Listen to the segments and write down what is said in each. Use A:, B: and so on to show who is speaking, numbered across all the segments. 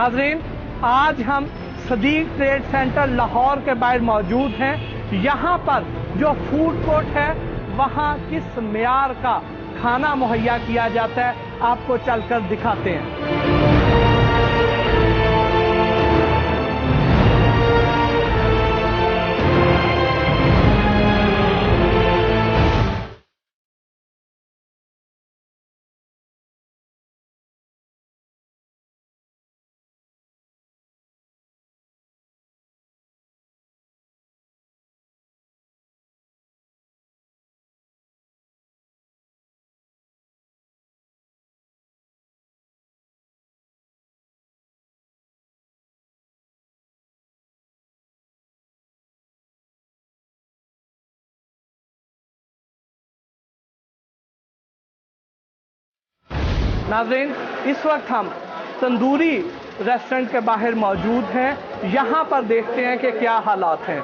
A: नाजरीन, आज हम सदीक ट्रेड सेंटर लाहौर के बाहर मौजूद हैं। यहाँ पर जो फूड कोर्ट है वहाँ किस मेयार का खाना मुहैया किया जाता है आपको चलकर दिखाते हैं। नाज़रीन, इस वक्त हम तंदूरी रेस्टोरेंट के बाहर मौजूद हैं। यहाँ पर देखते हैं कि क्या हालात हैं।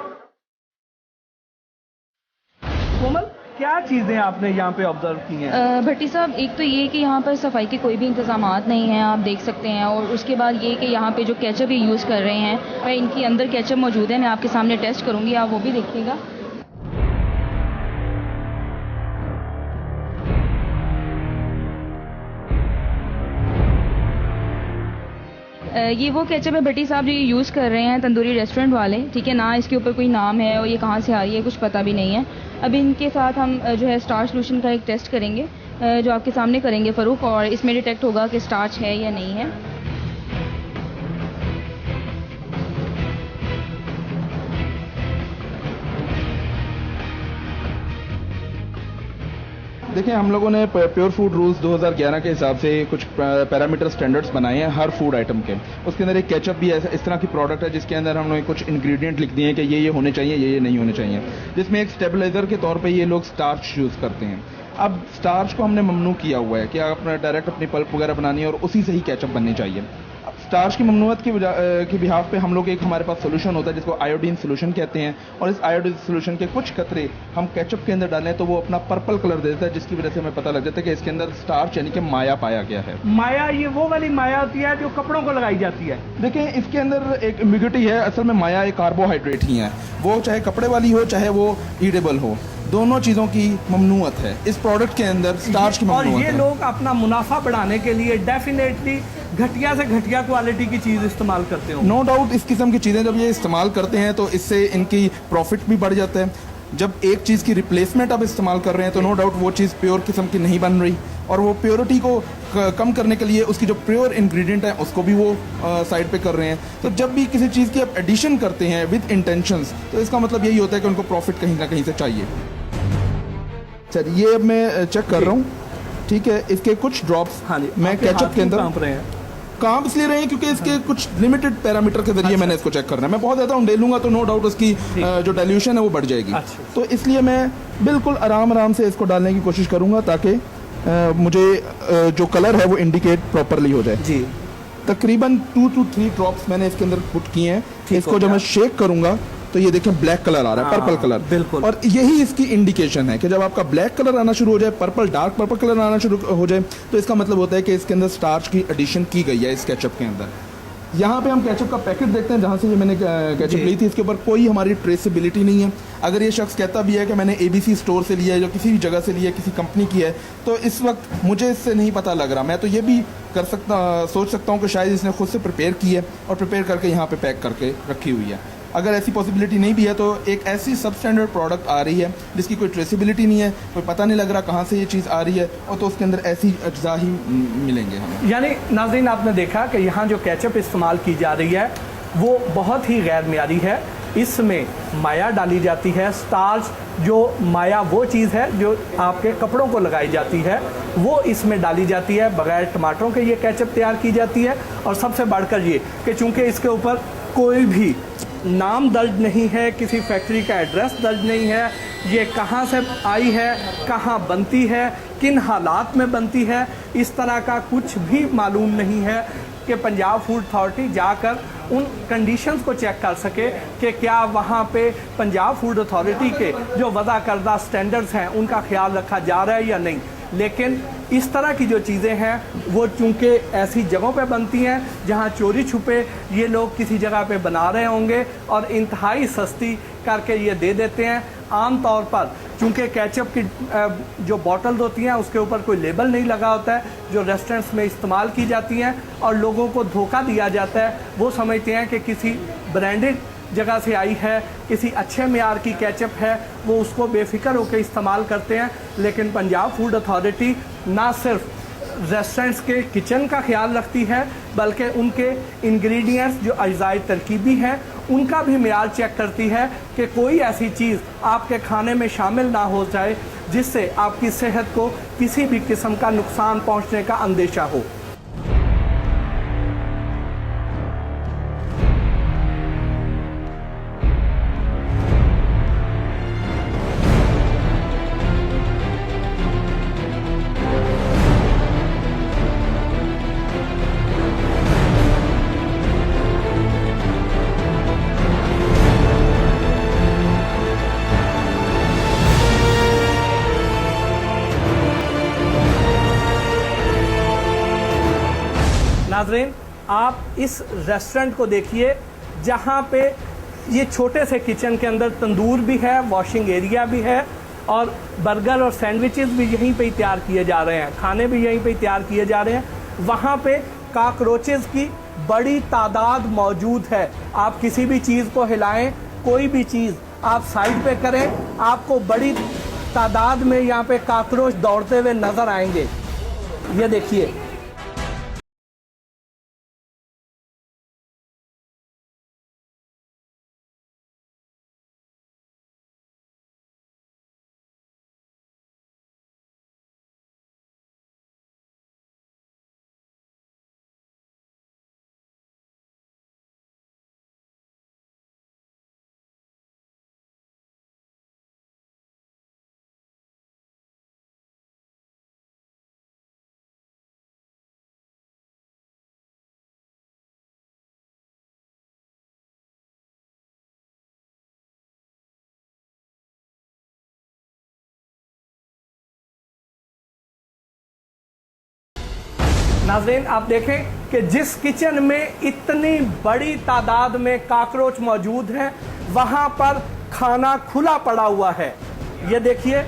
A: कोमल, क्या चीज़ें आपने यहाँ पे ऑब्जर्व की हैं?
B: भट्टी साहब, एक तो ये कि यहाँ पर सफाई के कोई भी इंतजामात नहीं हैं, आप देख सकते हैं। और उसके बाद ये कि यहाँ पे जो केचप ये यूज़ कर रहे हैं, मैं इनके अंदर केचप मौजूद है, मैं आपके सामने टेस्ट करूँगी, आप वो भी देखिएगा। ये वो केचप है भट्टी साहब जो ये यूज़ कर रहे हैं तंदूरी रेस्टोरेंट वाले, ठीक है ना। इसके ऊपर कोई नाम है और ये कहाँ से आ रही है कुछ पता भी नहीं है। अब इनके साथ हम जो है स्टार्च सोल्यूशन का एक टेस्ट करेंगे, जो आपके सामने करेंगे फ़रूक, और इसमें डिटेक्ट होगा कि स्टार्च है या नहीं है।
C: देखिए, हम लोगों ने प्योर फूड रूल्स 2011 के हिसाब से कुछ पैरामीटर स्टैंडर्ड्स बनाए हैं हर फूड आइटम के। उसके अंदर एक केचप भी इस तरह की प्रोडक्ट है जिसके अंदर हमने कुछ इंग्रेडिएंट लिख दिए हैं कि ये होने चाहिए, ये नहीं होने चाहिए, जिसमें एक स्टेबलाइजर के तौर पे ये लोग स्टार्च यूज़ करते हैं। अब स्टार्च को हमने ममनू किया हुआ है कि आप डायरेक्ट अपनी पल्प वगैरह बनानी है और उसी से ही केचप बननी चाहिए। स्टार्च की ममनुअत के बिहाफ पे हम लोग एक हमारे पास सोल्यूशन होता है जिसको आयोडीन सोल्यूशन कहते हैं, और इस आयोडीन सोल्यूशन के कुछ कतरे हम केचप के अंदर डालें तो वो अपना पर्पल कलर दे देता है, जिसकी वजह से हमें पता लग जाता है कि इसके अंदर स्टार्च यानी कि माया पाया गया है।
A: माया, ये वो वाली माया होती है जो कपड़ों को लगाई जाती है।
C: देखिए, इसके अंदर एक इम्यूनिटी है। असल में माया एक कार्बोहाइड्रेट ही है, वो चाहे कपड़े वाली हो चाहे वो ईडेबल हो, दोनों चीज़ों की ममनुअत है इस प्रोडक्ट के अंदर, स्टार्च की ममनुअत है।
A: और ये लोग अपना मुनाफा बढ़ाने के लिए डेफिनेटली घटिया से घटिया क्वालिटी की चीज़ इस्तेमाल करते हो।
C: नो डाउट, इस किस्म की चीज़ें जब ये इस्तेमाल करते हैं तो इससे इनकी प्रॉफिट भी बढ़ जाता है। जब एक चीज़ की रिप्लेसमेंट आप इस्तेमाल कर रहे हैं तो नो डाउट वो चीज़ प्योर किस्म की नहीं बन रही, और वो प्योरिटी को कम करने के लिए उसकी जो प्योर इंग्रेडिएंट है उसको भी वो साइड पे कर रहे हैं। तो जब भी किसी चीज़ की आप एडिशन करते हैं विद इंटेंशंस, तो इसका मतलब यही होता है कि उनको प्रॉफिट कहीं ना कहीं से चाहिए। सर, ये अब मैं चेक कर रहा हूँ, ठीक है। इसके कुछ ड्रॉप्स मैं केचप के अंदर काम इसलिए रहे हैं क्योंकि इसके कुछ लिमिटेड पैरामीटर के जरिए मैंने इसको चेक करना है। मैं बहुत ज़्यादा डालूंगा तो नो डाउट उसकी जो डाइल्यूशन है वो बढ़ जाएगी। तो इसलिए मैं बिल्कुल आराम से इसको डालने की कोशिश करूँगा ताकि मुझे जो कलर है वो इंडिकेट प्रॉपरली हो जाए जी। तकरीबन 2 to 3 ड्रॉप्स मैंने इसके अंदर पुट किए हैं। इसको जब मैं शेक करूँगा तो ये देखें ब्लैक कलर आ रहा है, पर्पल कलर, बिल्कुल। और यही इसकी इंडिकेशन है कि जब आपका ब्लैक कलर आना शुरू हो जाए, डार्क पर्पल कलर आना शुरू हो जाए, तो इसका मतलब होता है कि इसके अंदर स्टार्च की एडिशन की गई है इस केचप के अंदर। यहाँ पे हम केचप का पैकेट देखते हैं जहाँ से ये मैंने केचप ली थी, इसके ऊपर कोई हमारी ट्रेसेबिलिटी नहीं है। अगर ये शख्स कहता भी है कि मैंने ABC स्टोर से लिया है, जो किसी भी जगह से लिया है, किसी कंपनी की है, तो इस वक्त मुझे इससे नहीं पता लग रहा। मैं तो ये भी सोच सकता हूँ कि शायद इसने खुद से प्रिपेयर की है और प्रिपेयर करके यहाँ पे पैक करके रखी हुई है। अगर ऐसी पॉसिबिलिटी नहीं भी है तो एक ऐसी सब स्टैंडर्ड प्रोडक्ट आ रही है जिसकी कोई ट्रेसेबिलिटी नहीं है, कोई पता नहीं लग रहा कहाँ से ये चीज़ आ रही है, और तो उसके अंदर ऐसी अज्जा ही मिलेंगे हमें।
A: यानी नाज़रीन, आपने देखा कि यहाँ जो केचप इस्तेमाल की जा रही है वो बहुत ही गैर मियारी है। इसमें माया डाली जाती है, स्टार्च, जो माया वो चीज़ है जो आपके कपड़ों को लगाई जाती है, वो इसमें डाली जाती है। बगैर टमाटरों के ये केचप तैयार की जाती है। और सबसे बढ़कर ये कि चूँकि इसके ऊपर कोई भी नाम दर्ज नहीं है, किसी फैक्ट्री का एड्रेस दर्ज नहीं है, ये कहाँ से आई है, कहाँ बनती है, किन हालात में बनती है, इस तरह का कुछ भी मालूम नहीं है कि पंजाब फूड अथॉरिटी जाकर उन कंडीशंस को चेक कर सके कि क्या वहाँ पे पंजाब फूड अथॉरिटी के जो वज़ा करदा स्टैंडर्ड्स हैं उनका ख्याल रखा जा रहा है या नहीं। लेकिन इस तरह की जो चीज़ें हैं वो चूँकि ऐसी जगहों पे बनती हैं जहाँ चोरी छुपे ये लोग किसी जगह पे बना रहे होंगे और इंतहाई सस्ती करके ये दे देते हैं। आम तौर पर चूँकि केचप की जो बॉटल्स होती हैं उसके ऊपर कोई लेबल नहीं लगा होता है जो रेस्टोरेंट्स में इस्तेमाल की जाती हैं, और लोगों को धोखा दिया जाता है। वो समझते हैं कि किसी ब्रांडेड जगह से आई है, किसी अच्छे मेयार की केचप है, वो उसको बेफिक्र होकर इस्तेमाल करते हैं। लेकिन पंजाब फूड अथॉरिटी ना सिर्फ रेस्टोरेंट्स के किचन का ख्याल रखती है बल्कि उनके इंग्रेडिएंट्स जो अज्जाए तरकीबी हैं उनका भी मेयार चेक करती है कि कोई ऐसी चीज़ आपके खाने में शामिल ना हो जाए जिससे आपकी सेहत को किसी भी किस्म का नुकसान पहुंचने का अंदेशा हो। नाज़रीन, आप इस रेस्टोरेंट को देखिए जहाँ पे ये छोटे से किचन के अंदर तंदूर भी है, वॉशिंग एरिया भी है, और बर्गर और सैंडविचेस भी यहीं पे ही तैयार किए जा रहे हैं, खाने भी यहीं पे ही तैयार किए जा रहे हैं। वहाँ पे काकरोचेस की बड़ी तादाद मौजूद है। आप किसी भी चीज़ को हिलाएं, कोई भी चीज़ आप साइड पे करें, आपको बड़ी तादाद में यहाँ पे काकरोच दौड़ते हुए नज़र आएंगे। ये देखिए, नाज़रीन, आप देखें कि जिस किचन में इतनी बड़ी तादाद में काकरोच मौजूद हैं वहाँ पर खाना खुला पड़ा हुआ है। ये देखिए,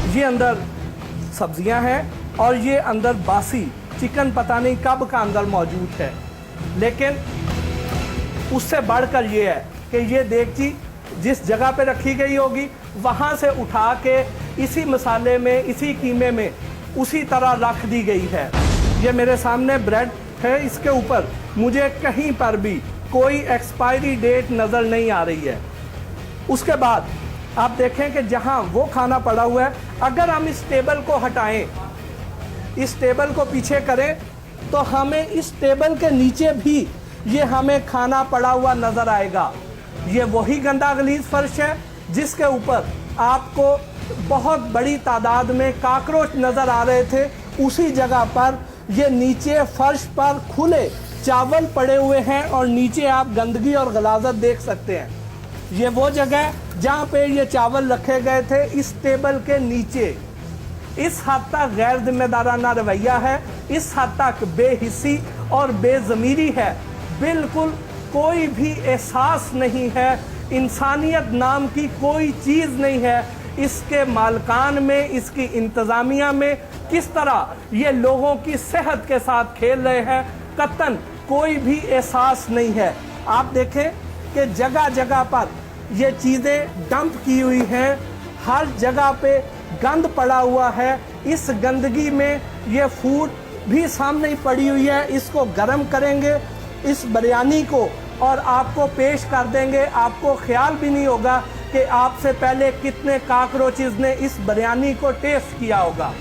A: ये अंदर सब्जियां हैं और ये अंदर बासी चिकन पता नहीं कब का अंदर मौजूद है। लेकिन उससे बढ़कर ये है कि ये देगची जिस जगह पे रखी गई होगी वहाँ से उठा के इसी मसाले में, इसी कीमे में उसी तरह रख दी गई है। ये मेरे सामने ब्रेड है, इसके ऊपर मुझे कहीं पर भी कोई एक्सपायरी डेट नज़र नहीं आ रही है। उसके बाद आप देखें कि जहां वो खाना पड़ा हुआ है, अगर हम इस टेबल को हटाएं, इस टेबल को पीछे करें, तो हमें इस टेबल के नीचे भी ये हमें खाना पड़ा हुआ नज़र आएगा। ये वही गंदा गलीज फर्श है जिसके ऊपर आपको बहुत बड़ी तादाद में काकरोच नज़र आ रहे थे। उसी जगह पर ये नीचे फर्श पर खुले चावल पड़े हुए हैं और नीचे आप गंदगी और गलाजत देख सकते हैं। ये वो जगह जहाँ पे ये चावल रखे गए थे, इस टेबल के नीचे। इस हद तक गैर जिम्मेदाराना रवैया है, इस हद तक बेहिस्सी और बेज़मीरी है। बिल्कुल कोई भी एहसास नहीं है, इंसानियत नाम की कोई चीज़ नहीं है इसके मालकान में, इसकी इंतज़ामिया में। किस तरह ये लोगों की सेहत के साथ खेल रहे हैं, कतन कोई भी एहसास नहीं है। आप देखें कि जगह जगह पर ये चीज़ें डंप की हुई हैं, हर जगह पे गंद पड़ा हुआ है। इस गंदगी में ये फूड भी सामने ही पड़ी हुई है। इसको गर्म करेंगे, इस बिरयानी को और आपको पेश कर देंगे। आपको ख्याल भी नहीं होगा कि आपसे पहले कितने काकरोचेस ने इस बिरयानी को टेस्ट किया होगा।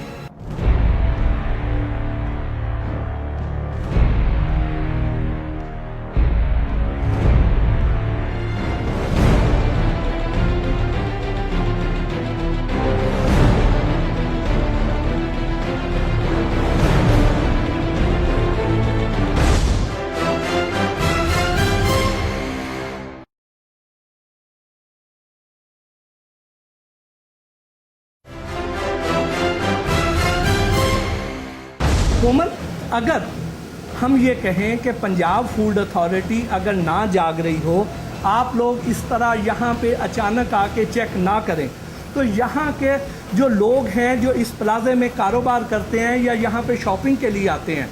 A: कोमल, अगर हम ये कहें कि पंजाब फूड अथॉरिटी अगर ना जाग रही हो, आप लोग इस तरह यहाँ पे अचानक आके चेक ना करें, तो यहाँ के जो लोग हैं जो इस प्लाजे में कारोबार करते हैं या यहाँ पे शॉपिंग के लिए आते हैं,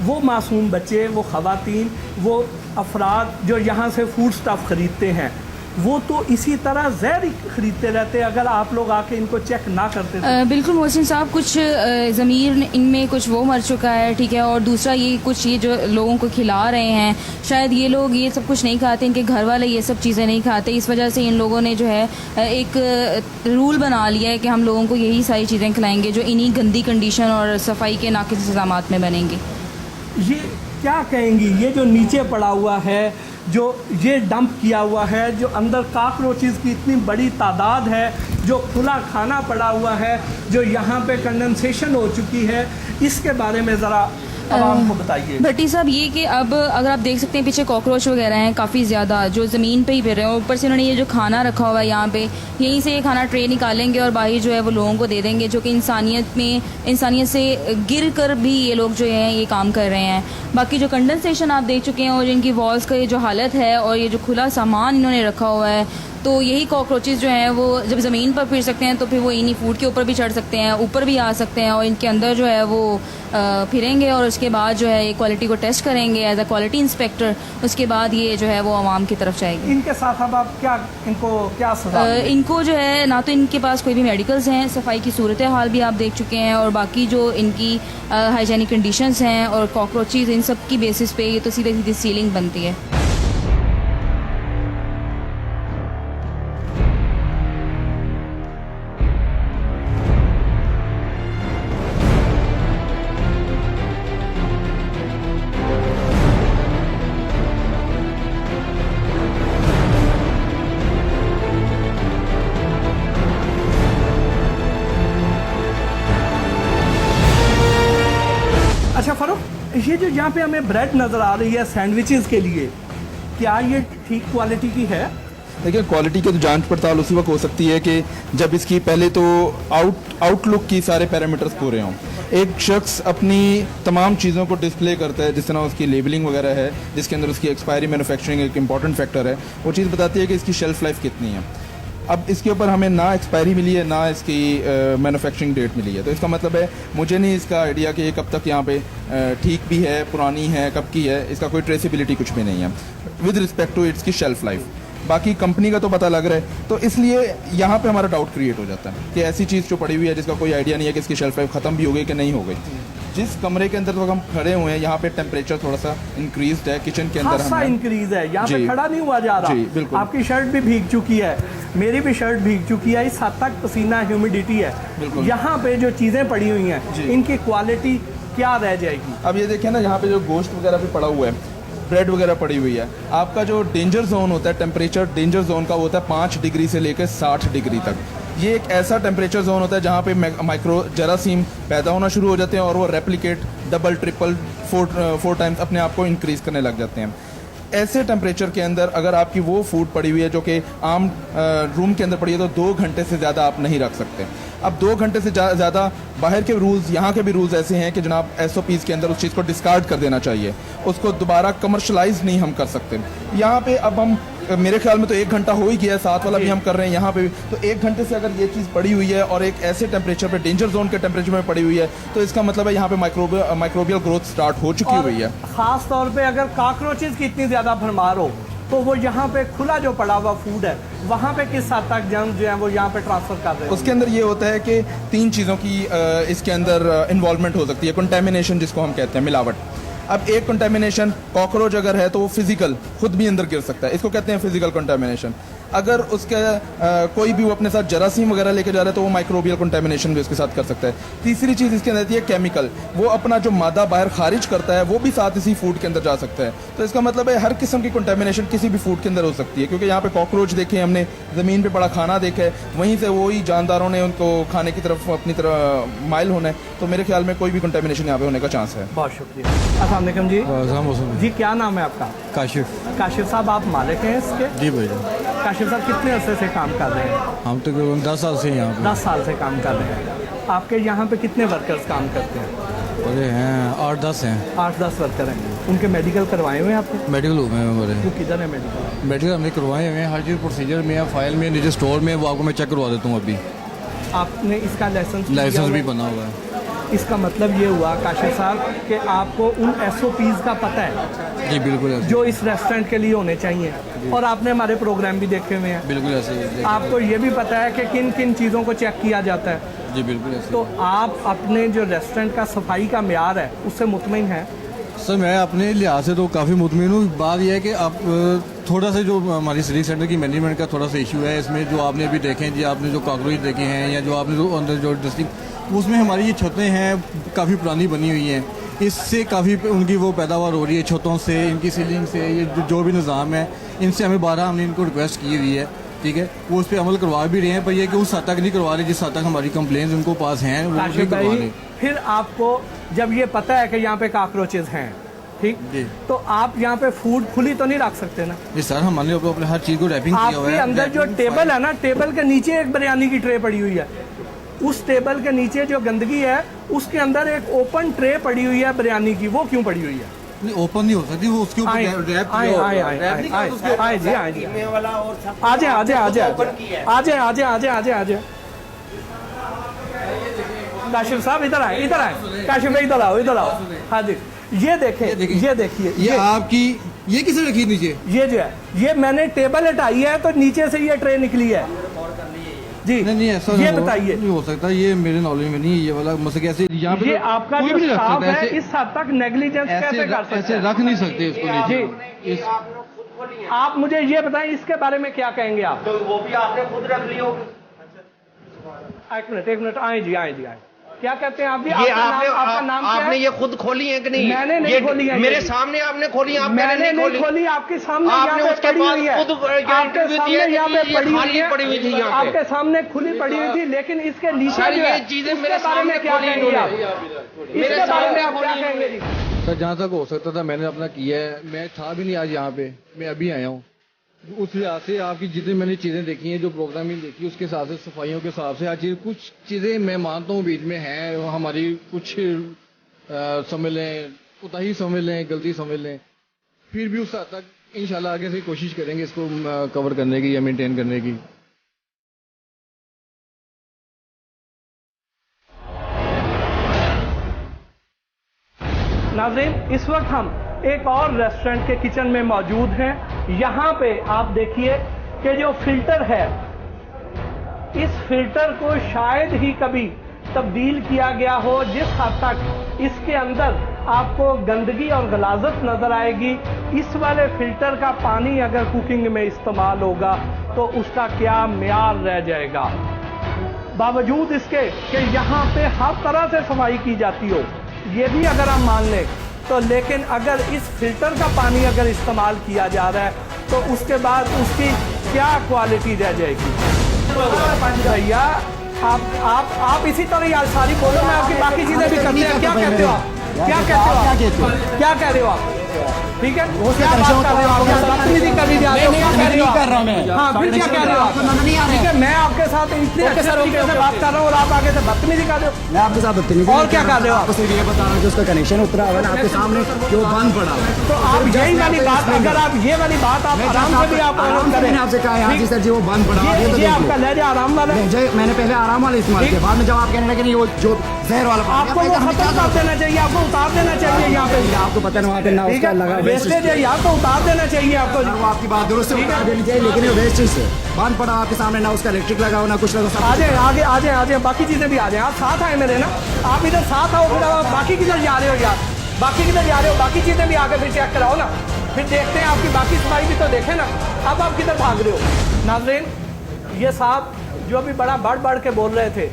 A: वो मासूम बच्चे, वो ख़वातीन, वो अफराद जो यहाँ से फूड स्टफ़ ख़रीदते हैं, वो तो इसी तरह जहर ही खरीदते रहते हैं अगर आप लोग आके इनको चेक ना करते तो।
B: बिल्कुल मोहसिन साहब, कुछ ज़मीर इनमें कुछ वो मर चुका है, ठीक है, और दूसरा ये कुछ ये जो लोगों को खिला रहे हैं, शायद ये लोग ये सब कुछ नहीं खाते, इनके घर वाले ये सब चीज़ें नहीं खाते, इस वजह से इन लोगों ने जो है एक रूल बना लिया है कि हम लोगों को यही सारी चीज़ें खिलाएंगे जो इन्हीं गंदी कंडीशन और सफाई के नाक़िस इंतज़ामात में बनेंगी।
A: ये क्या कहेंगी, ये जो नीचे पड़ा हुआ है, जो ये डंप किया हुआ है, जो अंदर काकरोचेस की इतनी बड़ी तादाद है, जो खुला खाना पड़ा हुआ है, जो यहाँ पे कंडेंसेशन हो चुकी है, इसके बारे में ज़रा आवाम को बताइए।
B: भट्टी साहब, ये कि अब अगर आप देख सकते हैं पीछे कॉकरोच वगैरह हैं काफ़ी ज़्यादा जो ज़मीन पे ही फिर रहे हैं, ऊपर से उन्होंने ये जो खाना रखा हुआ है यहाँ पे, यहीं से ये खाना ट्रे निकालेंगे और बाहर जो है वो लोगों को दे देंगे, जो कि इंसानियत से गिर कर भी ये लोग जो हैं ये काम कर रहे हैं। बाकी जो कंडेंसेशन आप देख चुके हैं और इनकी वॉल्स का ये जो हालत है और ये जो खुला सामान इन्होंने रखा हुआ है, तो यही कॉकरोचेस जो हैं वो जब ज़मीन पर फिर सकते हैं तो फिर वो इन्हीं फूड के ऊपर भी चढ़ सकते हैं, ऊपर भी आ सकते हैं और इनके अंदर जो है वो फिरेंगे और उसके बाद जो है ये क्वालिटी को टेस्ट करेंगे एज अ क्वालिटी इंस्पेक्टर। उसके बाद ये जो है वो आवाम की तरफ जाएगी।
A: इनके साथ अब आप इनको क्या सजा देंगे?
B: इनको जो है ना तो इनके पास कोई भी मेडिकल्स हैं, सफाई की सूरत हाल भी आप देख चुके हैं, और बाकी जो इनकी हाइजीनिक कंडीशंस हैं और कॉकरोचेस, इन सब की बेसिस पे ये तो सीधे सीधे सीलिंग बनती है।
A: अच्छा फारूक, ये जो यहाँ पे हमें ब्रेड नज़र आ रही है सैंडविचेस के लिए, क्या ये ठीक क्वालिटी की है?
C: देखिए, क्वालिटी की तो जांच पड़ताल उसी वक्त हो सकती है कि जब इसकी पहले तो आउटलुक की सारे पैरामीटर्स पूरे हों। एक शख्स अपनी तमाम चीज़ों को डिस्प्ले करता है, जिस तरह उसकी लेबलिंग वगैरह है, जिसके अंदर उसकी एक्सपायरी मैन्युफैक्चरिंग एक इंपॉर्टेंट फैक्टर है, वो चीज़ बताती है कि इसकी शेल्फ़ लाइफ कितनी है। अब इसके ऊपर हमें ना एक्सपायरी मिली है, ना इसकी मैन्युफैक्चरिंग डेट मिली है, तो इसका मतलब है मुझे नहीं इसका आइडिया कि ये कब तक यहाँ पे ठीक भी है, पुरानी है, कब की है, इसका कोई ट्रेसिबिलिटी कुछ भी नहीं है विद रिस्पेक्ट टू इट्स की शेल्फ़ लाइफ। बाकी कंपनी का तो पता लग रहा है, तो इसलिए यहाँ पे हमारा डाउट क्रिएट हो जाता है कि ऐसी चीज़ जो पड़ी हुई है जिसका कोई आइडिया नहीं है कि इसकी शेल्फ़ लाइफ ख़त्म भी हो गई कि नहीं हो गई। जिस कमरे के अंदर तो हम खड़े हुए हैं, यहाँ पे टेम्परेचर थोड़ा सा इंक्रीज्ड है, किचन के अंदर
A: खासा इंक्रीज है, यहाँ पे
C: जी।
A: खड़ा नहीं हुआ जा रहा।
C: जी, बिल्कुल।
A: आपकी शर्ट भी भीग चुकी है, मेरी भी शर्ट भीग चुकी है, इस हद तक पसीना ह्यूमिडिटी है।
C: बिल्कुल।
A: यहाँ पे जो चीज़ें पड़ी हुई हैं,
C: जी।
A: इनकी क्वालिटी क्या रह जाएगी?
C: अब ये देखिए ना, यहाँ पे जो गोश्त वगैरह भी पड़ा हुआ है, ब्रेड वगैरह पड़ी हुई है, आपका जो डेंजर जोन होता है, टेम्परेचर डेंजर जोन का होता है 5 डिग्री से लेकर 60 डिग्री तक। ये एक ऐसा टेम्परेचर जोन होता है जहाँ पे माइक्रो जरासीम पैदा होना शुरू हो जाते हैं और वो रेप्लिकेट डबल ट्रिपल 4 टाइम्स अपने आप को इंक्रीज करने लग जाते हैं। ऐसे टेम्परेचर के अंदर अगर आपकी वो फूड पड़ी हुई है जो कि आम रूम के अंदर पड़ी है, तो 2 घंटे से ज़्यादा आप नहीं रख सकते। अब 2 घंटे से ज़्यादा बाहर के रूल्स, यहाँ के भी रूल्स ऐसे हैं कि जनाब SOPs के अंदर उस चीज़ को डिस्कार्ड कर देना चाहिए, उसको दोबारा कमर्शलाइज नहीं हम कर सकते। यहाँ पे अब हम मेरे ख्याल में तो 1 घंटा हो ही गया है, साथ वाला भी हम कर रहे हैं यहाँ पे भी, तो 1 घंटे से अगर ये चीज़ पड़ी हुई है और एक ऐसे टेम्परेचर पे, डेंजर जोन के टेम्परेचर में पड़ी हुई है, तो इसका मतलब है यहाँ पे माइक्रोबियल ग्रोथ स्टार्ट हो चुकी हुई है।
A: खास तौर पे अगर कॉकरोचेस की इतनी ज़्यादा भरमार हो, तो वो यहाँ पे खुला जो पड़ा हुआ फूड है, वहाँ पे किस हद तक जंग जो है वो यहाँ पे ट्रांसफ़र कर रहे हैं?
C: उसके अंदर ये होता है कि 3 चीज़ों की इसके अंदर इन्वॉल्वमेंट हो सकती है। कंटेमिनेशन जिसको हम कहते हैं, मिलावट। अब एक कंटेमिनेशन कॉकरोच अगर है तो वो फिजिकल खुद भी अंदर गिर सकता है, इसको कहते हैं फिजिकल कंटेमिनेशन। अगर उसके कोई भी वो अपने साथ जरासीम वगैरह लेके जा रहा है तो वो माइक्रोबियल कंटेमिनेशन भी उसके साथ कर सकता है। तीसरी चीज़ इसके अंदर आती है केमिकल, वो अपना जो मादा बाहर खारिज करता है वो भी साथ इसी फूड के अंदर जा सकता है। तो इसका मतलब है हर किस्म की कंटेमिनेशन किसी भी फूड के अंदर हो सकती है, क्योंकि यहाँ पे कॉकरोच देखे हमने, ज़मीन पे पड़ा खाना देखा है, वहीं से वही जानदारों ने उनको खाने की तरफ अपनी तरह माइल होना है, तो मेरे ख्याल में कोई भी कंटेमिनेशन यहाँ पे होने का चांस है।
A: बहुत शुक्रिया। अस्सलाम वालेकुम जी। जी क्या नाम है आपका?
D: काशिफ।
A: काशिफ साहब आप मालिक हैं इसके?
D: जी भैया।
A: काशिफ साहब कितने अरसे से काम कर रहे हैं?
D: हम तकरीबन 10 साल से यहाँ पे।
A: 10 साल से काम कर रहे हैं। आपके यहाँ पे कितने वर्कर्स काम करते हैं?
D: अरे हैं 8-10 हैं।
A: 8-10 वर्कर हैं। उनके मेडिकल करवाए हुए हैं आपने?
D: मेडिकल हुए हैं हमारे।
A: वो किधर है मेडिकल?
D: मेडिकल हमने करवाए हुए हैं, हर चीज़ प्रोसीजर में है, फाइल में, नीचे स्टोर में, वो आपको मैं चेक करवा देता हूँ अभी।
A: आपने इसका लाइसेंस
D: भी बना हुआ है।
A: इसका मतलब ये हुआ काशिफ साहब कि आपको उन SOPs का पता है?
D: जी बिल्कुल ऐसे।
A: जो इस रेस्टोरेंट के लिए होने चाहिए, और आपने हमारे प्रोग्राम भी देखे हुए हैं।
D: बिल्कुल ऐसे।
A: आपको ये भी पता है कि किन किन चीज़ों को चेक किया जाता है?
D: जी बिल्कुल ऐसे।
A: तो आप अपने जो रेस्टोरेंट का सफाई का म्यार है उससे मुतमिन हैं?
D: सर मैं अपने लिहाज से तो काफ़ी मुतमिन हूँ। बात यह है कि आप थोड़ा सा जो हमारी सर्विस सेंटर की मैनेजमेंट का थोड़ा सा इशू है इसमें, जो आपने अभी देखे हैं जी, आपने जो कॉकरोच देखे हैं या जो आपने जो अंदर जो डिस्ट्रिक्ट, उसमें हमारी ये छतें हैं काफ़ी पुरानी बनी हुई हैं, इससे काफ़ी उनकी वो पैदावार हो रही है छतों से, इनकी सीलिंग से, ये जो भी निज़ाम है इनसे हमें 12 हमने इनको रिक्वेस्ट की हुई है, ठीक है, वो उस पर अमल करवा भी रहे हैं, पर ये कि उस हद तक नहीं करवा रहे जिस हद तक हमारी कंप्लेंट्स उनको पास हैं वो नहीं करवा रहे।
A: फिर आपको जब ये पता है कि यहाँ पे कॉकरोचेज हैं, ठीक, तो आप यहाँ पे फूड खुली तो नहीं रख सकते ना?
D: जी सर, हमने अपने हर चीज़ को रैपिंग किया हुआ है।
A: आपके अंदर जो टेबल है ना, टेबल के नीचे एक बिरयानी की ट्रे पड़ी हुई है, उस टेबल के नीचे जो गंदगी है उसके अंदर एक ओपन ट्रे पड़ी हुई है बिरयानी की, वो क्यों पड़ी हुई है?
D: नहीं ओपन नहीं हो सकती, वो उसके ऊपर रैप किया हुआ है।
A: आए जी, आए जी, आजे आजे आजे आजे आजे आजे आजे आजे काशिफ साहब इधर आए, इधर आए, काशिफ भाई इधर आओ, इधर आओ। हाँ जी, ये देखें, ये देखिए,
D: ये आपकी ये किसे रखी नीचे?
A: ये जो है, ये मैंने टेबल हटाई है तो नीचे से ये ट्रे निकली है जी।
D: नहीं ऐसा
A: ये बताइए,
D: नहीं हो सकता, ये मेरे नॉलेज में नहीं, ये वाला मसला कैसे यहाँ पे
A: ये आपका जो स्टाफ है इस हद तक नेग्लिजेंस कैसे कर सकते हैं?
D: ऐसे रख नहीं सकते इसको नीचे।
A: आप मुझे ये बताएं इसके बारे में क्या कहेंगे आप?
E: तो वो भी आपने खुद रख ली होगी।
A: एक मिनट, आए जी, आए जी, आए। क्या कहते हैं आप?
E: ये आपका नाम आपने ये खुद खोली है कि नहीं?
A: मैंने नहीं खोली है,
E: मेरे सामने आपने खोली, आप
A: मैंने नहीं खोली, आपके सामने
E: आपने उसके बाद खुद
A: आपके सामने यहाँ पे
E: पड़ी हुई थी,
A: आपके सामने खुली पड़ी हुई थी, लेकिन इसके नीचे
E: ये चीजें मेरे बारे में क्या कहेंगे आप?
A: इसके बारे में आप क्या कहेंगे जी?
D: सर जहाँ तक हो सकता था मैंने अपना किया है, मैं था भी नहीं आज यहाँ पे, मैं अभी आया हूँ। उस लिहाज से आपकी जितनी मैंने चीज़ें देखी हैं, जो प्रोग्रामिंग देखी, उसके हिसाब से, सफाइयों के हिसाब से, हर चीज़, कुछ चीज़ें मैं मानता हूँ बीच में हैं हमारी, कुछ समझ लें, कोताही समझ लें, गलती समझ लें, फिर भी उस हद तक इंशाल्लाह आगे से कोशिश करेंगे इसको कवर करने की या मेंटेन करने की।
A: नाज़रीन, इस वक्त हम एक और रेस्टोरेंट के किचन में मौजूद हैं। यहाँ पे आप देखिए कि जो फिल्टर है, इस फिल्टर को शायद ही कभी तब्दील किया गया हो, जिस हद तक इसके अंदर आपको गंदगी और गलाजत नजर आएगी। इस वाले फिल्टर का पानी अगर कुकिंग में इस्तेमाल होगा तो उसका क्या म्यार रह जाएगा। बावजूद इसके कि यहाँ पे हर तरह से सफाई की जाती हो, ये भी अगर हम मान लें तो, लेकिन अगर इस फिल्टर का पानी अगर इस्तेमाल किया जा रहा है तो उसके बाद उसकी क्या क्वालिटी रह जाएगी। भैया आप इसी तरह यार सारी बोलो, मैं आपकी बाकी चीजें भी करते हैं। क्या कहते हो आप? क्या कहते हो आप? क्या कह रहे हो आप? ठीक है, क्या बात कर रहे हो आप? बदतमीजी कर रही है, क्या कह रहे हो आप? हाँ, फिर क्या कह रहे हो आप? ठीक है, मैं आपके साथ इतने अच्छे तरीके से बात कर रहा हूँ और आप आगे से बदतमीजी कर रहे हो।
F: मैं आपके साथ बदतमीजी
A: और क्या कर रहे हो आप?
F: सिर्फ ये बता रहा हूँ कि उसका कनेक्शन उतरा हुआ है आपके सामने, क्यों बंद पड़ा।
A: तो आप यही वाली बात, अगर आप ये वाली बात आप आराम से भी आप
F: मैंने आपसे कहा हाँ जी सर जी वो बंद पड़ा,
A: ये आपका लहजा आराम वाला है।
F: मैंने पहले आराम वाला इस्तेमाल किया, बाद में जब आप कहने लगे नहीं वो जो जहर वाला,
A: आपको वो खत्म कर देना चाहिए, आपको उतार देना चाहिए यहाँ पे।
F: आपको पता नहीं वहाँ पे ना उसका लगा
A: वेस्टेज है, यहाँ तो उतार देना चाहिए आपको।
F: वो आपकी बात दुरुस्त से उतार देनी चाहिए, लेकिन ये वेस्टेज से बंद पड़ा आपके सामने, ना उसका इलेक्ट्रिक लगा हो ना कुछ लगा।
A: आ जाए आगे, आ जाए बाकी चीजें भी आ जाए। आप साथ आए मेरे ना, आप इधर साथ आओ, फिर आप बाकी किधर जा रहे हो यार? बाकी किधर जा रहे हो? बाकी चीज़ें भी आके फिर चेक कराओ ना, फिर देखते हैं आपकी बाकी सफाई भी तो देखें ना। अब आप किधर भाग रहे हो? नाज़रीन, ये साहब जो अभी बड़ा बढ़ के बोल रहे थे,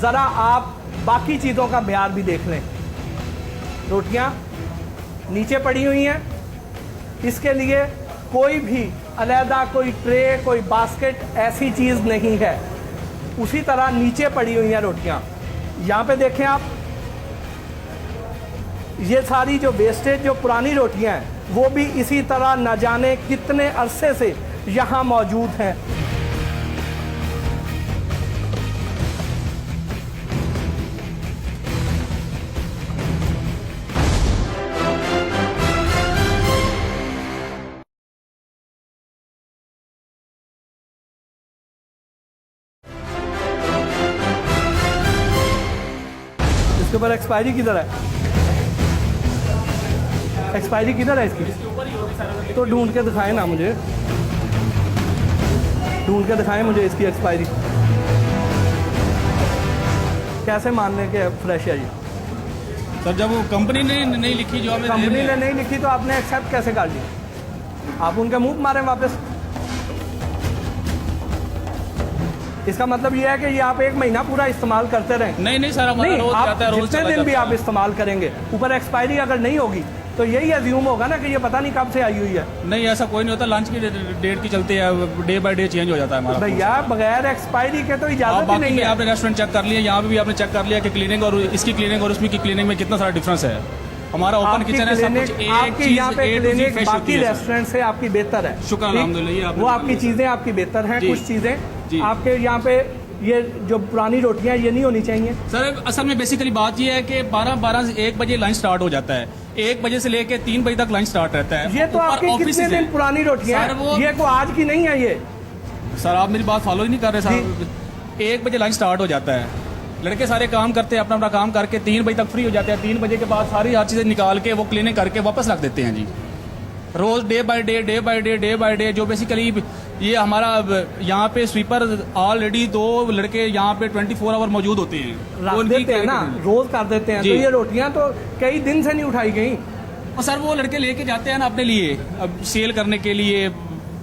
A: ज़रा आप बाकी चीज़ों का म्यार भी देख लें। रोटियां नीचे पड़ी हुई हैं, इसके लिए कोई भी अलहदा कोई ट्रे, कोई बास्केट ऐसी चीज़ नहीं है। उसी तरह नीचे पड़ी हुई हैं रोटियां। यहाँ पे देखें आप, ये सारी जो वेस्टेज जो पुरानी रोटियां हैं वो भी इसी तरह न जाने कितने अरसे से यहाँ मौजूद हैं। इसके ऊपर एक्सपायरी किधर है? एक्सपायरी किधर है इसकी? तो ढूंढ के दिखाएं ना मुझे, ढूंढ के दिखाएं मुझे इसकी एक्सपायरी। कैसे मानने के फ्रेश है ये?
G: सर जब वो कंपनी ने नहीं लिखी, जो आपने
A: कंपनी ने नहीं लिखी तो आपने एक्सेप्ट कैसे कर लिया? आप उनके मुंह मारें वापस। इसका मतलब ये है कि ये आप 1 महीना पूरा इस्तेमाल करते रहें।
G: नहीं सर, हमारा
A: नहीं,
G: रोज
A: आप
G: जाता है, रोज
A: जितने
G: चला
A: दिन भी
G: जाता
A: आप
G: है।
A: इस्तेमाल करेंगे, ऊपर एक्सपायरी अगर नहीं होगी तो यही अज्यूम होगा ना कि ये पता नहीं कब से आई हुई है।
G: नहीं, ऐसा कोई नहीं होता, लंच की डेट की चलती है, डे बाय डे चेंज हो जाता है हमारा।
A: भैया बगैर एक्सपायरी के तो
G: आप
A: इजाजत ही
G: बाकी
A: नहीं
G: भी
A: है।
G: आपने रेस्टोरेंट चेक कर लिया, यहाँ पे भी आपने चेक कर लिया कि क्लीनिंग और इसकी क्लीनिंग और उसमें की क्लीनिंग में कितना सारा डिफरेंस है। हमारा ओपन
A: आपकी
G: किचन है, सब कुछ
A: क्लिनिक,
G: एक
A: आपकी
G: चीज
A: यहाँ पे
G: A to Z
A: clinic
G: fresh होती
A: बाकी
G: है सर।
A: रेस्टोरेंट से आपकी बेहतर है।
G: शुक्र
A: ठीक?
G: अल्हम्दुलिल्लाह, ये आपने
A: वो आपकी
G: माना।
A: चीजें आपकी बेहतर हैं।
G: जी।
A: कुछ चीजें
G: जी।
A: आपके यहाँ पे ये जो पुरानी रोटियां ये नहीं होनी चाहिए।
G: सर असल में बेसिकली बात ये है कि 12 से 1 बजे लंच स्टार्ट हो जाता है, 1 बजे से लेके 3 बजे तक लंच स्टार्ट रहता है।
A: ये तो
G: ऊपर
A: आपकी
G: ऑफिस
A: कितने
G: है।
A: दिन पुरानी रोटियां
G: सर,
A: हैं,
G: वो-
A: ये को आज की नहीं है ये।
G: सर आप मेरी बात फॉलो ही नहीं कर रहे सर। 1 बजे लंच स्टार्ट हो जाता है, लड़के सारे काम करते हैं, अपना अपना काम करके 3 बजे तक फ्री हो जाते हैं। 3 बजे के बाद सारी हर चीज़ें निकाल के वो क्लीनिंग करके वापस रख देते हैं जी। रोज डे बाय डे जो बेसिकली ये हमारा यहाँ पे स्वीपर ऑलरेडी 2 लड़के यहाँ पे 24 आवर मौजूद होते हैं।
A: रख
G: उनकी
A: देते हैं ना, रोज कर देते हैं।
G: जी।
A: तो ये रोटियां तो कई दिन से नहीं उठाई गई।
G: और सर वो लड़के लेके जाते हैं ना अपने लिए, अब सेल करने के लिए,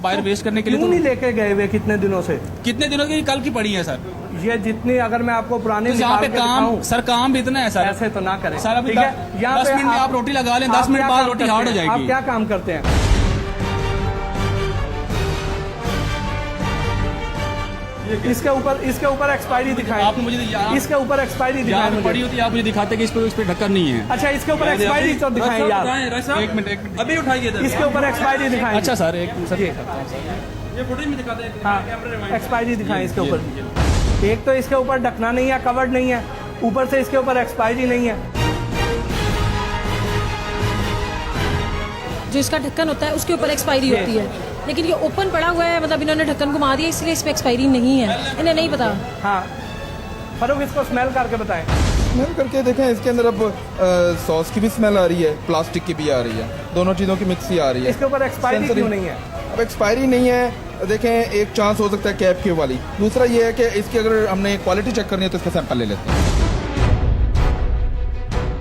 G: बाहर वेस्ट करने के लिए।
A: क्यों
G: तो
A: नहीं लेके गए वे कितने दिनों से?
G: कितने दिनों की कल की पड़ी है सर।
A: ये जितनी अगर मैं आपको पुराने
G: तो यहाँ पे
A: निकाल के
G: काम
A: दिखाऊं,
G: सर, काम भी इतना है सर।
A: ऐसे तो ना करें।
G: सर अभी
A: ठीक है, यहाँ
G: 10
A: पे
G: मिनट में आप रोटी लगा लें, 10
A: आप
G: मिनट
A: क्या
G: बाद
A: काम
G: रोटी
A: करते
G: हार्ड हो
A: हैं? आप
G: जाएगी।
A: क्या काम करते हैं? इसके ऊपर एक्सपायरी दिखाएं।
G: आपने मुझे
A: इसके ऊपर एक्सपायरी
G: यहाँ
A: दिखाएं
G: पे पड़ी
A: मुझे।
G: होती है, आप मुझे दिखाते कि इस पे ढक्कन नहीं है।
A: अच्छा, इसके ऊपर एक्सपायरी तो दिखाएं यार।
G: एक मिनट
E: अभी उठाइए
A: इसके ऊपर एक्सपायरी दिखाएं।
G: अच्छा सर, एक मिनट सर।
E: ये फुटेज में दिखाते हैं।
A: हाँ, एक्सपायरी दिखाएं इसके ऊपर। एक तो इसके ऊपर ढकना नहीं है, कवर्ड नहीं है, ऊपर से इसके ऊपर एक्सपायरी नहीं है।
H: जो इसका ढक्कन होता है उसके ऊपर एक्सपायरी होती है, लेकिन ये ओपन पड़ा हुआ है, मतलब इन्होंने ढक्कन घुमा दिया, इसलिए इसमें एक्सपायरी नहीं है। इन्हें नहीं पता।
A: हाँ, फरूक इसको स्मेल करके बताएं।
C: स्मेल करके देखें, इसके अंदर अब सॉस की भी स्मेल आ रही है, प्लास्टिक की भी आ रही है, दोनों चीज़ों की मिक्सी आ रही है।
A: इसके ऊपर एक्सपायरी
C: Sensory-
A: क्यों नहीं है?
C: अब एक्सपायरी नहीं है, देखें एक चांस हो सकता है कैप के वाली। दूसरा ये है कि इसकी अगर हमने क्वालिटी चेक करनी है तो इसका सैंपल ले लेते हैं।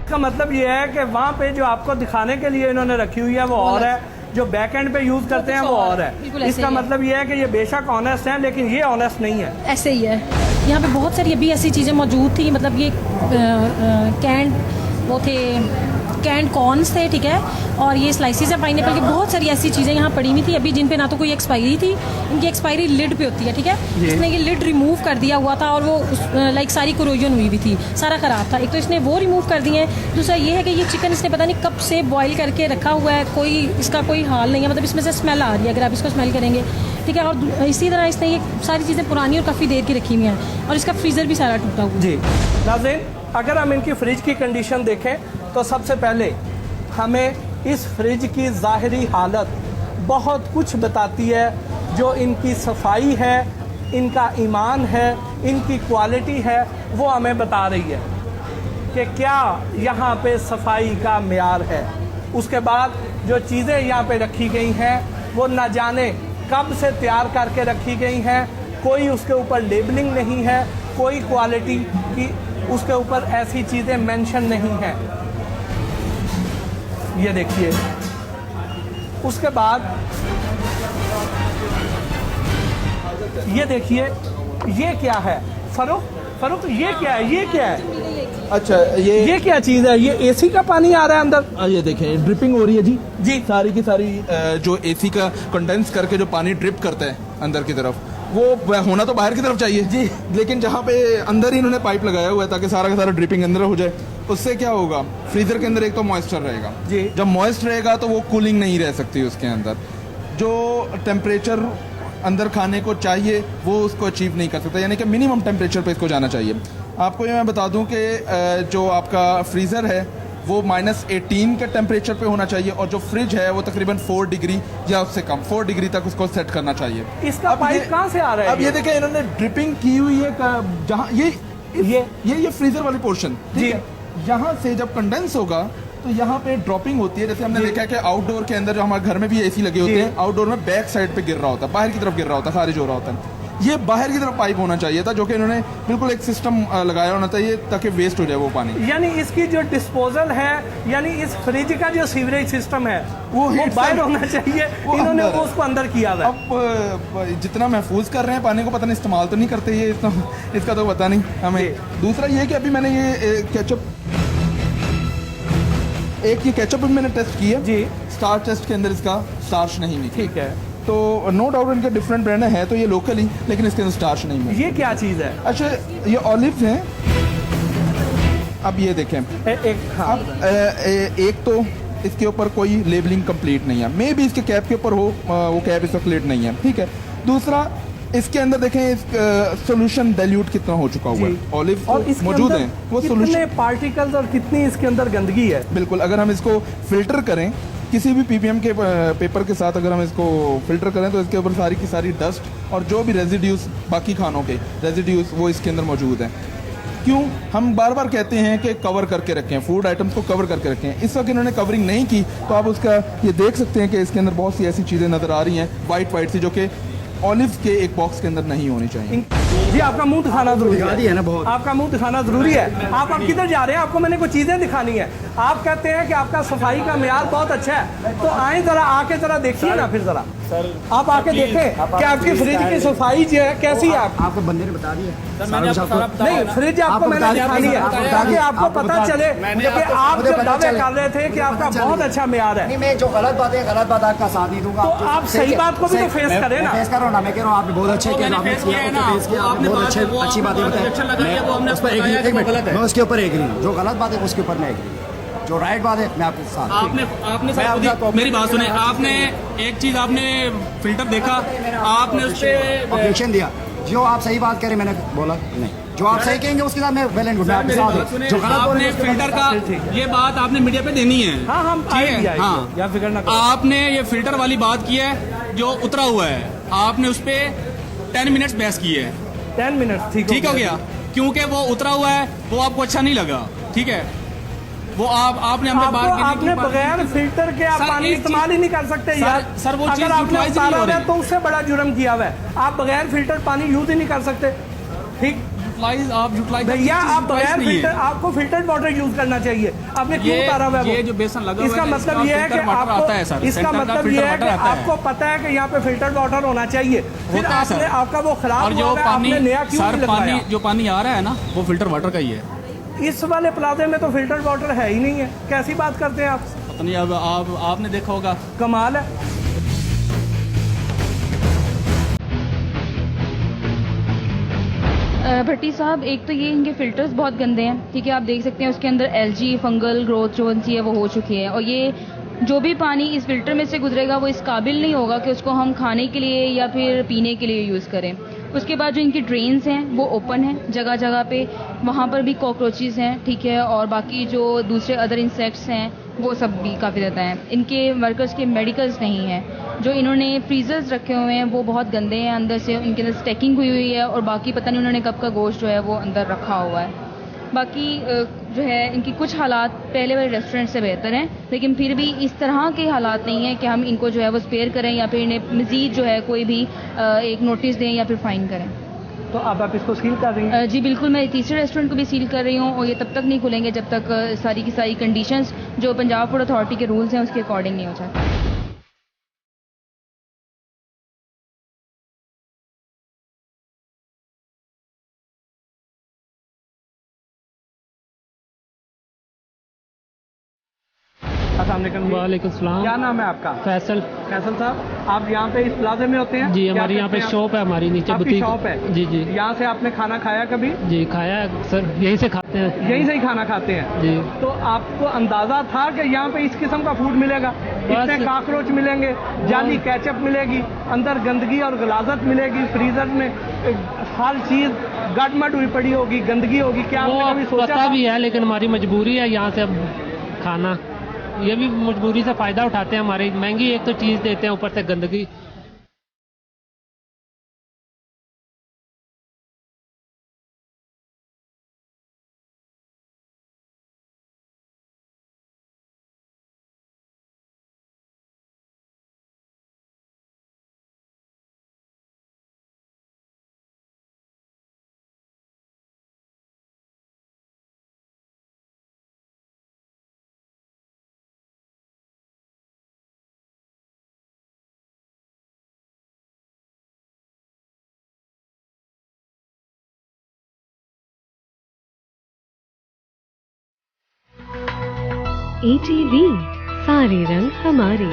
A: इसका मतलब ये है कि वहाँ पे जो आपको दिखाने के लिए इन्होंने रखी हुई है वो और है, जो बैक एंड पे यूज करते हैं वो और
H: बिल्कुल
A: है।
H: ऐसे
A: इसका
H: ही है।
A: मतलब ये है कि ये बेशक ऑनेस्ट है, लेकिन ये ऑनेस्ट नहीं है।
H: ऐसे ही है। यहाँ पे बहुत सारी अभी ऐसी चीज़ें मौजूद थी, मतलब ये कैंड वो थे, कैंड कॉर्न्स थे, ठीक है, और ये स्लाइसिस है पाइनएप्पल की। बहुत सारी ऐसी चीज़ें यहाँ पड़ी हुई थी अभी, जिन पे ना तो कोई एक्सपायरी थी, इनकी एक्सपायरी लिड पे होती है, ठीक है। इसने ये लिड रिमूव कर दिया हुआ था और वो लाइक सारी कोरोजन हुई भी थी, सारा ख़राब था। एक तो इसने वो रिमूव कर दिए हैं, दूसरा ये है कि ये चिकन इसने पता नहीं कब से बॉईल करके रखा हुआ है, कोई इसका कोई हाल नहीं है, मतलब इसमें से स्मेल आ रही है अगर आप इसको स्मेल करेंगे, ठीक है। और इसी तरह इसने ये सारी चीज़ें पुरानी और काफ़ी देर की रखी हुई हैं, और इसका फ्रीज़र भी सारा टूटा हुआ है।
A: जी नाज़रीन, अगर हम इनकी फ्रिज की कंडीशन देखें तो सबसे पहले हमें इस फ्रिज की ज़ाहिरी हालत बहुत कुछ बताती है। जो इनकी सफाई है, इनका ईमान है, इनकी क्वालिटी है, वो हमें बता रही है कि क्या यहाँ पे सफाई का म्यार है। उसके बाद जो चीज़ें यहाँ पे रखी गई हैं वो न जाने कब से तैयार करके रखी गई हैं, कोई उसके ऊपर लेबलिंग नहीं है, कोई क्वालिटी की उसके ऊपर ऐसी चीज़ें मेंशन नहीं हैं। ये देखिए, उसके बाद ये देखिए, ये क्या है फरूक, ये क्या है, ये क्या है?
C: अच्छा,
A: ये क्या चीज़ है? ये एसी का पानी आ रहा है अंदर।
C: ये देखें, ड्रिपिंग हो रही है जी
A: जी।
C: सारी की सारी जो एसी का कंडेंस करके जो पानी ड्रिप करता है अंदर की तरफ, वो होना तो बाहर की तरफ चाहिए
A: जी,
C: लेकिन जहाँ पे अंदर ही इन्होंने पाइप लगाया हुआ है ताकि सारा का सारा ड्रिपिंग अंदर हो जाए। उससे क्या होगा, फ्रीजर के अंदर एक तो मॉइस्चर रहेगा
A: जी।
C: जब मॉइस्ट रहेगा तो वो कूलिंग नहीं रह सकती उसके अंदर, जो टेम्परेचर अंदर खाने को चाहिए वो उसको अचीव नहीं कर सकता, यानी कि मिनिमम टेम्परेचर पे इसको जाना चाहिए। आपको ये मैं बता दूं कि जो आपका फ्रीज़र है वो -18 के टेम्परेचर पे होना चाहिए और जो फ्रिज है वो तकरीबन 4 डिग्री या उससे कम 4 डिग्री तक उसको सेट करना चाहिए।
A: इसका पाइप कहाँ से आ रहा है?
C: अब ये देखें, इन्होंने ड्रिपिंग की हुई है जहाँ ये फ्रीजर वाली पोर्शन
A: जी,
C: यहाँ से जब कंडेंस होगा तो यहाँ पे ड्रॉपिंग होती है। जैसे हमने देखा है कि आउटडोर के अंदर जो हमारे घर में भी एसी लगे होते हैं, आउटडोर में बैक साइड पे गिर रहा होता है, बाहर की तरफ गिर रहा होता है, खारिज हो रहा होता है। ये बाहर की तरफ पाइप होना चाहिए था, जो कि इन्होंने बिल्कुल एक सिस्टम लगाया होना चाहिए ताकि वेस्ट हो जाए वो पानी।
A: यानी इसकी जो डिस्पोजल है, यानी इस फ्रिज का जो सीवरेज सिस्टम है वो बाहर होना चाहिए, इन्होंने वो उसको अंदर किया है।
C: अब जितना महफूज कर रहे हैं पानी को, पता नहीं इस्तेमाल तो नहीं करते ये इतना, इसका तो पता नहीं हमें। दूसरा ये कि अभी मैंने ये केचप भी मैंने टेस्ट किया
A: जी,
C: स्टार्च टेस्ट के अंदर इसका स्टार्च नहीं निकला।
A: ठीक है,
C: तो नो डाउट इनके डिफरेंट ब्रांड है तो ये लोकली, लेकिन इसके अंदर स्टार्च नहीं है।
A: ये क्या चीज़ है?
C: अच्छा, ये ऑलिव्स हैं। अब ये देखें,
A: हाँ।
C: एक तो इसके ऊपर कोई लेबलिंग कंप्लीट नहीं है, मे भी इसके कैप के ऊपर हो, वो कैप इसका क्लियर नहीं है, ठीक है। दूसरा, इसके अंदर देखें सोल्यूशन डाइल्यूट कितना हो चुका हुआ है, ऑलिव मौजूद है, वो
A: कितने पार्टिकल्स और कितनी इसके अंदर गंदगी है।
C: बिल्कुल, अगर हम इसको फिल्टर करें किसी भी पीपीएम के पेपर के साथ, अगर हम इसको फिल्टर करें तो इसके ऊपर सारी की सारी डस्ट और जो भी रेजिड्यूज, बाकी खानों के रेजिड्यूज, वो इसके अंदर मौजूद हैं। क्यों हम बार बार कहते हैं कि कवर करके रखें, फूड आइटम्स को कवर करके रखें। इस वक्त इन्होंने कवरिंग नहीं की तो आप उसका ये देख सकते हैं कि इसके अंदर बहुत सी ऐसी चीज़ें नज़र आ रही हैं वाइट सी, जो कि ऑलिव के एक बॉक्स के अंदर नहीं होनी चाहिए।
A: जी, आपका मुंह दिखाना जरूरी
F: है ना, बहुत
A: आपका मुंह दिखाना जरूरी है। आप अब किधर जा रहे हैं? आपको मैंने कुछ चीजें दिखानी है। आप कहते हैं कि आपका सफाई का मेयार बहुत अच्छा है, तो आए जरा, आके जरा देखिए ना, फिर जरा आप आके देखें कि आपकी फ्रिज की सफाई जो है कैसी है।
F: आपको बंदे ने बता दिया
A: नहीं, फ्रिज आपको मैंने दिखानी है ताकि आपको पता चले कि आप जो दावे कर रहे थे कि आपका बहुत अच्छा मेयार है।
F: मैं जो गलत बात है, गलत बात आपका साथ नहीं दूंगा।
A: तो आप सही बात को भी तो फेस करें ना।
F: फेस करो ना, मैं कह रहा हूँ आपने बहुत अच्छे किया, आपने बहुत अच्छी बातें बताई, मैं उसके ऊपर एग्री हूँ। जो गलत बात है उसके ऊपर मैं एग्री, जो राइट बात है मैं आपके साथ।
G: आपने मेरी बात सुने, आपने एक चीज, आपने फिल्टर देखा, आपने उस पर
F: ऑब्जेक्शन दिया। जो आप सही बात करें मैंने बोला नहीं, जो आप सही कहेंगे उसके साथ मैं वेल एंड गुड, आपके साथ हूं। जो गलत बोल रहे हैं
G: फिल्टर का ये बात आपने मीडिया पे देनी है।
A: हाँ, हम
G: ठीक है, हाँ,
A: या फिक्र ना करो।
G: आपने ये फिल्टर वाली बात की है जो उतरा हुआ है, आपने उस पर 10 मिनट्स बहस की है।
A: 10 मिनट
G: ठीक हो गया, क्योंकि वो उतरा हुआ है, वो आपको अच्छा नहीं लगा, ठीक है। वो आपने हमसे बात की,
A: आपने बगैर फिल्टर के आप पानी इस्तेमाल ही नहीं कर सकते यार।
G: सर वो चीज
A: अगर आपने
G: यूटिलाइज नहीं हो
A: उतारा है
G: रही,
A: तो उससे बड़ा जुर्म किया हुआ है। आप बगैर फिल्टर पानी यूज ही नहीं कर सकते, ठीक
G: यूटिलाइज
A: भैया। आप बगैर फिल्टर, आपको फिल्टर्ड वाटर यूज करना चाहिए। आपने क्यों उतारा हुआ है?
G: ये जो बेसन लगा हुआ
A: इसका
G: है,
A: मतलब ये है कि आपको, इसका मतलब ये है कि आपको पता है कि यहाँ पे फिल्टर्ड वाटर होना चाहिए, फिर आपने आपका वो खराब
G: और जो
A: हुआ है, आपने नया क्यों नहीं लगवाया?
G: जो पानी आ रहा है ना, वो फिल्टर वाटर का ही है।
A: इस वाले प्लाजे में तो फिल्टर्ड वाटर है ही नहीं है। कैसी बात करते हैं आप?
G: पता नहीं, अब आपने देखा होगा,
A: कमाल है।
B: भट्टी साहब, एक तो ये इनके फ़िल्टर्स बहुत गंदे हैं, ठीक है। आप देख सकते हैं उसके अंदर एलजी फंगल ग्रोथ जो सी है वो हो चुकी है, और ये जो भी पानी इस फिल्टर में से गुजरेगा वो इस काबिल नहीं होगा कि उसको हम खाने के लिए या फिर पीने के लिए यूज़ करें। उसके बाद जो इनकी ड्रेन्स हैं वो ओपन हैं जगह जगह पे, वहाँ पर भी कॉकरोचेस हैं, ठीक है, और बाकी जो दूसरे अदर इंसेक्ट्स हैं वो सब भी काफ़ी ज़्यादा हैं। इनके वर्कर्स के मेडिकल्स नहीं हैं। जो इन्होंने फ्रीजर्स रखे हुए हैं वो बहुत गंदे हैं, अंदर से उनके अंदर स्टैकिंग हुई है, और बाकी पता नहीं उन्होंने कब का गोश्त जो है वो अंदर रखा हुआ है। बाकी जो है इनकी कुछ हालात पहले वाले रेस्टोरेंट से बेहतर हैं, लेकिन फिर भी इस तरह के हालात नहीं हैं कि हम इनको जो है वो स्पेयर करें या फिर इन्हें मज़ीद जो है कोई भी एक नोटिस दें या फिर फ़ाइन करें।
A: तो अब आप इसको सील कर रही हैं?
B: जी बिल्कुल, मैं तीसरे रेस्टोरेंट को भी सील कर रही हूँ और ये तब तक नहीं खुलेंगे जब तक सारी की सारी कंडीशंस जो पंजाब फूड अथॉरिटी के रूल्स हैं उसके अकॉर्डिंग नहीं हो जाता।
I: वालेकुम सलाम।
A: क्या नाम है आपका?
I: फैसल।
A: फैसल साहब, आप यहाँ पे इस प्लाजे में होते हैं?
I: जी,
A: क्या
I: हमारी यहाँ पे
A: करते हैं
I: शॉप है, हमारी नीचे
A: आपकी
I: बुटीक
A: शॉप है?
I: जी जी।
A: यहाँ से आपने खाना खाया कभी?
I: जी खाया है सर, यहीं से खाते हैं।
A: यहीं से ही खाना खाते हैं?
I: जी।
A: तो आपको अंदाजा था कि यहाँ पे इस किस्म का फूड मिलेगा? इतने काकरोच मिलेंगे, जाली केचप मिलेगी, अंदर गंदगी और गलाजत मिलेगी, फ्रीजर में हर चीज गटमट हुई पड़ी होगी, गंदगी होगी, क्या
I: वो
A: आपने कभी सोचा
I: पता
A: था?
I: भी है, लेकिन हमारी मजबूरी है यहाँ से अब खाना, ये भी मजबूरी से फ़ायदा उठाते हैं हमारी। महंगी एक तो चीज़ देते हैं, ऊपर से गंदगी।
J: ATV, सारे रंग हमारे।